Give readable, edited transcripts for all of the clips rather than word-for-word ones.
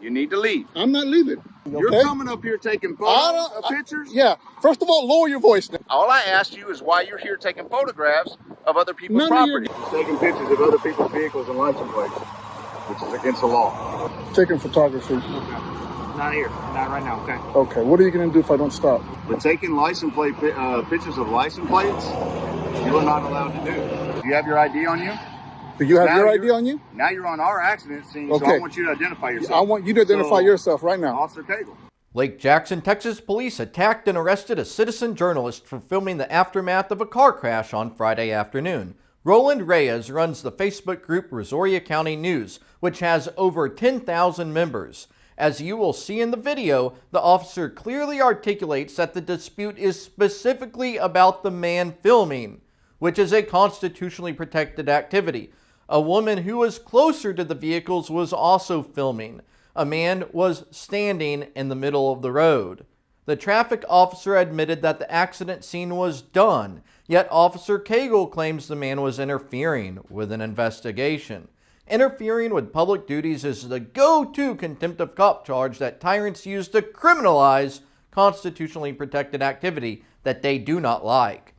You need to leave. I'm not leaving. You're Okay? coming up here taking photos of pictures? Yeah. First of all, lower your voice now. All I asked you is why you're here taking photographs of other people's None of your- property. You're taking pictures of other people's vehicles and license plates, which is against the law. Taking photography. Okay. Not here. Not right now. Okay. Okay. What are you going to do if I don't stop? But taking license plate pictures of license plates, you are not allowed to do. Do you have your ID on you? Do you have Now your you're- ID on you? Now you're on our accident scene, so Okay. I want you to identify yourself. I want you to identify yourself right now. Officer Cagle. Lake Jackson, Texas police attacked and arrested a citizen journalist for filming the aftermath of a car crash on Friday afternoon. Roland Reyes runs the Facebook group Brazoria County News, which has over 10,000 members. As you will see in the video, the officer clearly articulates that the dispute is specifically about the man filming, which is a constitutionally protected activity. A woman who was closer to the vehicles was also filming. A man was standing in the middle of the road. The traffic officer admitted that the accident scene was done, yet Officer Cagle claims the man was interfering with an investigation. Interfering with public duties is the go-to contempt of cop charge that tyrants use to criminalize constitutionally protected activity that they do not like.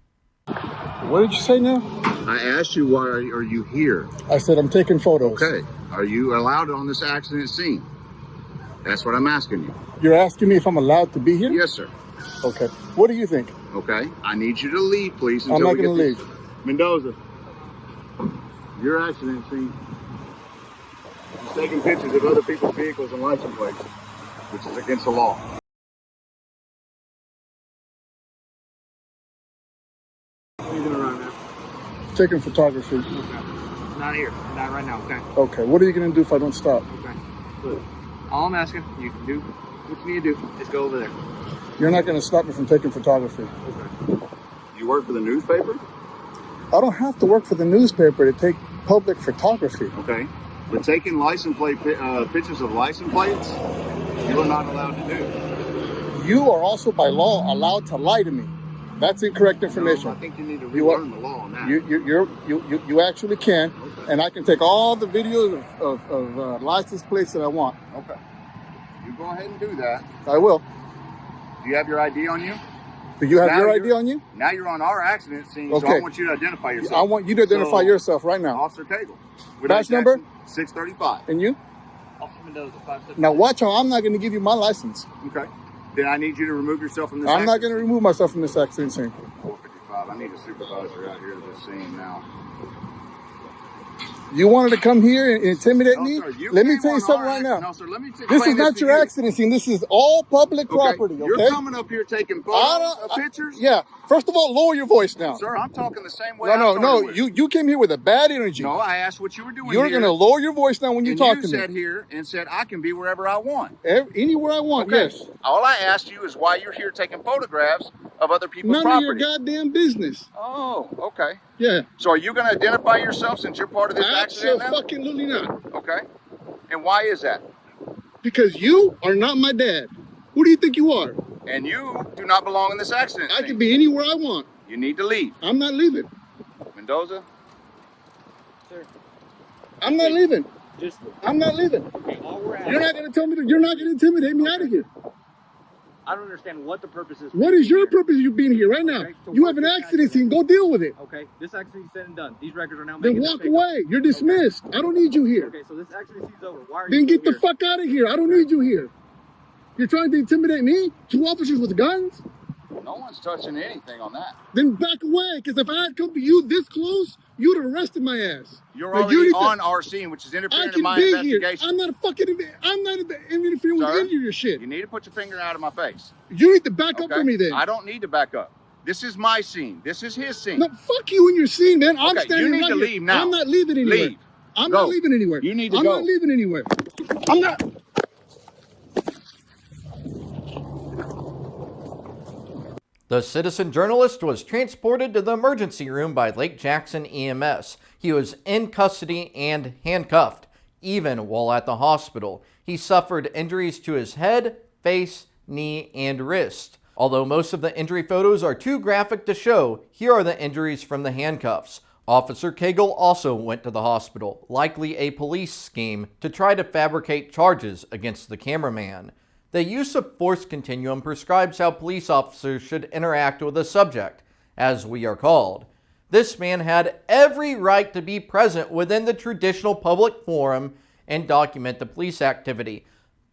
What did you say now? I asked you, why are you here? I said I'm taking photos. Okay. Are you allowed on this accident scene? That's what I'm asking you. You're asking me if I'm allowed to be here? Yes, sir. Okay. What do you think? Okay. I need you to leave, please. I'm not going to leave. Mendoza, your accident scene. He's taking pictures of other people's vehicles and license plates, which is against the law. What are you doing right now? Taking photography. Okay. Not here. Not right now. Okay. Okay. What are you going to do if I don't stop? Okay. Look, all I'm asking, you can do what you need to do. Just go over there. You're not going to stop me from taking photography. Okay. You work for the newspaper? I don't have to work for the newspaper to take public photography. Okay. But taking license plate pictures of license plates, you are not allowed to do. You are also by law allowed to lie to me. That's incorrect information. No, I think you need to You are- relearn the law on that. You actually can, Okay. and I can take all the videos of license plates that I want. Okay. You go ahead and do that. I will. Do you have your ID on you? Do you have Now your you're- ID on you? Now you're on our accident scene, so Okay. I want you to identify yourself. I want you to identify So, yourself right now. Officer Cagle. Badge number? 635. And you? Officer Mendoza, 575. Now watch how I'm not going to give you my license. Okay. Then I need you to remove yourself from this I'm not accident going to remove myself from this accident scene. 455. I need a supervisor out here to this scene now. You wanted to come here and intimidate No, me? sir, you Let me came tell you on something our right ac- now. No, sir, let me explain This is not to your you. accident scene. This is all public property, okay? You're coming up here taking photos of pictures? Yeah. First of all, lower your voice now. Sir, I'm talking the same way No. You came here with a bad energy. No, I asked what you were doing You're here. going to lower your voice now when you and talk you to sat me. here and said, I can be wherever I want. Anywhere I want, Okay. yes. All I asked you is why you're here taking photographs of other people's None property. of your goddamn business. Oh, okay. Yeah. So are you going to identify yourself since you're part of this accident now? Absolutely not. Okay. And why is that? Because you are not my dad. Who do you think you are? And you do not belong in this accident I scene. can be anywhere I want. You need to leave. I'm not leaving. Mendoza? Sir, I'm not leaving. just I'm not leaving. okay. All we're asking. You're not going to tell me you're not going to intimidate me out of here. I don't understand what the purpose is. What is your purpose of you being here right now? Okay, so You what have an is accident accident? scene. Go deal with it. Okay, this accident is said and done. These records are now Then making walk away. You're dismissed. I don't need you here. Okay, so this accident scene's over. Why are you Then get still the fuck out of here. I don't need you here. You're trying to intimidate me? 2 officers with guns? No one's touching anything on that. Then back away. Because if I had come to you this close, you'd have arrested my ass. You're Now, already you need to- on our scene, which is I interfering in can my be here. investigation. I'm not interfering with Sir, any of your shit. You need to put your finger out of my face. You need to back up Okay? for me then. I don't need to back up. This is my scene. This is his scene. No, fuck you and your scene, man. I'm Okay, standing you need right to here. leave now. I'm not leaving anywhere. Leave. I'm Go. not leaving anywhere. You need to I'm go. not leaving anywhere. I'm not. The citizen journalist was transported to the emergency room by Lake Jackson EMS. He was in custody and handcuffed, even while at the hospital. He suffered injuries to his head, face, knee, and wrist. Although most of the injury photos are too graphic to show, here are the injuries from the handcuffs. Officer Cagle also went to the hospital, likely a police scheme to try to fabricate charges against the cameraman. The use of force continuum prescribes how police officers should interact with a subject, as we are called. This man had every right to be present within the traditional public forum and document the police activity.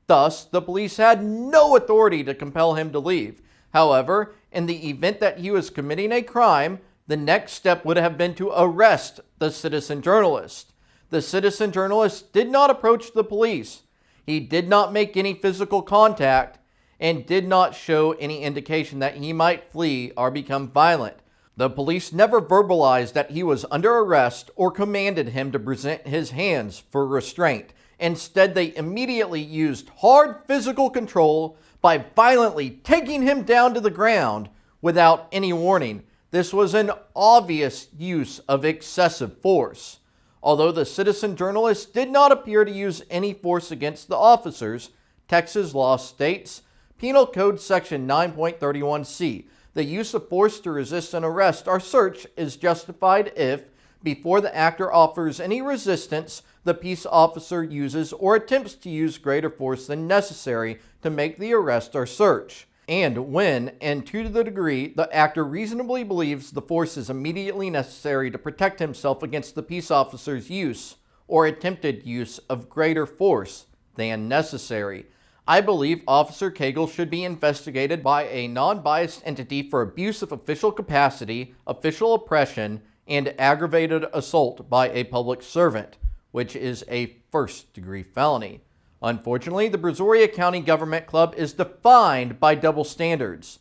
Thus, the police had no authority to compel him to leave. However, in the event that he was committing a crime, the next step would have been to arrest the citizen journalist. The citizen journalist did not approach the police. He did not make any physical contact and did not show any indication that he might flee or become violent. The police never verbalized that he was under arrest or commanded him to present his hands for restraint. Instead, they immediately used hard physical control by violently taking him down to the ground without any warning. This was an obvious use of excessive force. Although the citizen journalist did not appear to use any force against the officers, Texas law states, Penal Code Section 9.31c, the use of force to resist an arrest or search is justified if, before the actor offers any resistance, the peace officer uses or attempts to use greater force than necessary to make the arrest or search, and when, and to the degree, the actor reasonably believes the force is immediately necessary to protect himself against the peace officer's use or attempted use of greater force than necessary. I believe Officer Cagle should be investigated by a non-biased entity for abuse of official capacity, official oppression, and aggravated assault by a public servant, which is a first-degree felony. Unfortunately, the Brazoria County Government Club is defined by double standards.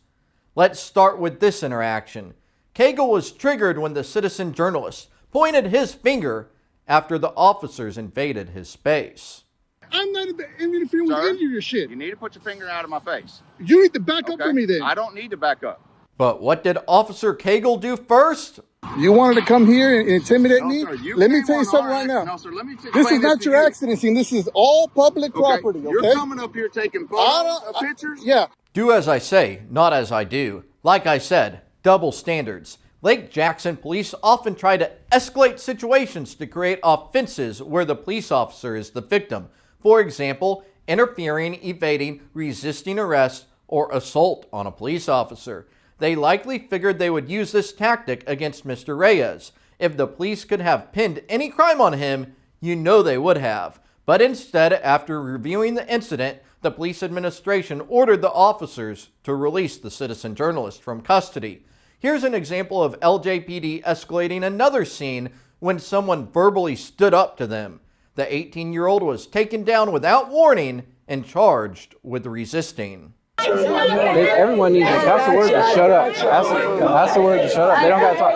Let's start with this interaction. Cagle was triggered when the citizen journalist pointed his finger after the officers invaded his space. I'm not interfering with Sir, any of your shit. You need to put your finger out of my face. You need to back up for me then. I don't need to back up. But what did Officer Cagle do first? You wanted to come here and intimidate No, me? sir, you Let me came tell you on something our right now. No, sir, let me explain This is not to your you. accident scene. This is all public property, okay? You're coming up here taking photos of pictures? Yeah. Do as I say, not as I do. Like I said, double standards. Lake Jackson police often try to escalate situations to create offenses where the police officer is the victim. For example, interfering, evading, resisting arrest, or assault on a police officer. They likely figured they would use this tactic against Mr. Reyes. If the police could have pinned any crime on him, you know they would have. But instead, after reviewing the incident, the police administration ordered the officers to release the citizen journalist from custody. Here's an example of LJPD escalating another scene when someone verbally stood up to them. The 18-year-old was taken down without warning and charged with resisting. Everyone needs to pass the word to shut up. Pass the word to shut up. They don't gotta talk.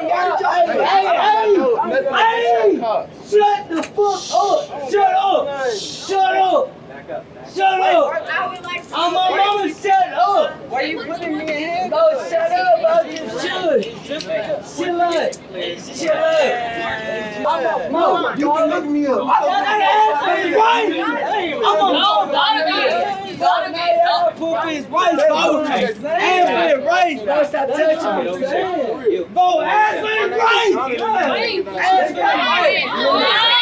Hey! Shut the fuck up! Shut up! Shut up! Shut up! I'm my mama, shut up! Why are you putting me in here? No, shut up, I just should. Chill out. Chill out. Mama, you can look me up. Put his rice, bro. Ask for the rice, bro. Stop touching me. Bro, ask for the rice. Ask for the rice.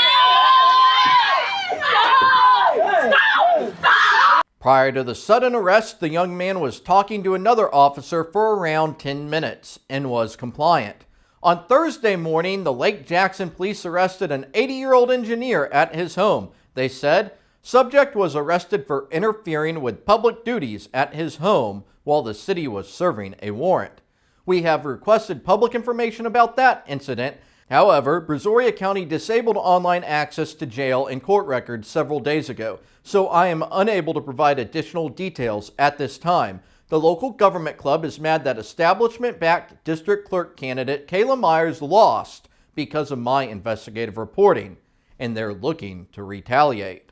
Prior to the sudden arrest, the young man was talking to another officer for around 10 minutes and was compliant. On Thursday morning, the Lake Jackson police arrested an 80-year-old engineer at his home. They said, subject was arrested for interfering with public duties at his home while the city was serving a warrant. We have requested public information about that incident. However, Brazoria County disabled online access to jail and court records several days ago, so I am unable to provide additional details at this time. The local government club is mad that establishment-backed district clerk candidate Kayla Myers lost because of my investigative reporting, and they're looking to retaliate.